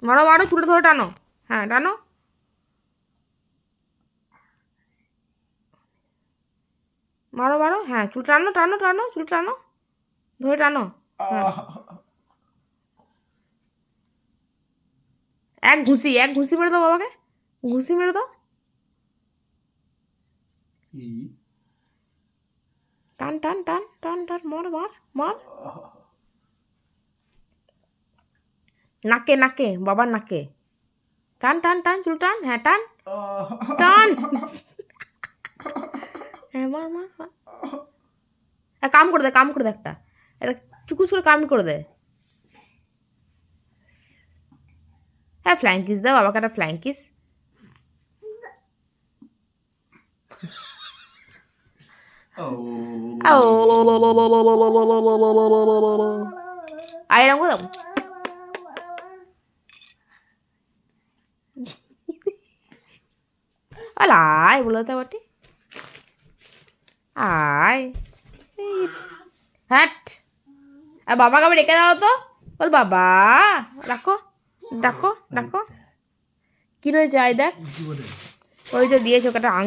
মারো মারো, চুলটা ধরে টানো। হ্যাঁ টানো। মারো মারো, হ্যাঁ চুল টানো টানো টানো, চুল টানো, ধরে টানো। হ্যাঁ এক ঘুষি, এক ঘুষি মেরে দাও বাবাকে, ঘুষি মেরে দাও। টান টান টান টান টান, মার মার মার। নাকে নাকে, বাবার নাকে। টান টান টান, চুল টান, হ্যাঁ টান টান। হ্যাঁ মার মার মার। কাম করে দে, কাম করে দে একটা, একটা চুকুস করে কাম করে দে। হ্যাঁ ফ্লাইং কিস দাও বাবাকে, একটা ফ্লাইং কিস। আর এরকম করে দাও। আয় বলে তো বাটি, আয়। হ্যাট, আর বাবাকে আবার রেখে দাও তো, বল বাবা। রাখো, ডাকো ডাকো। কি রয়েছে আয় দেখ, ওই যে দিয়েছো একটা আংটি।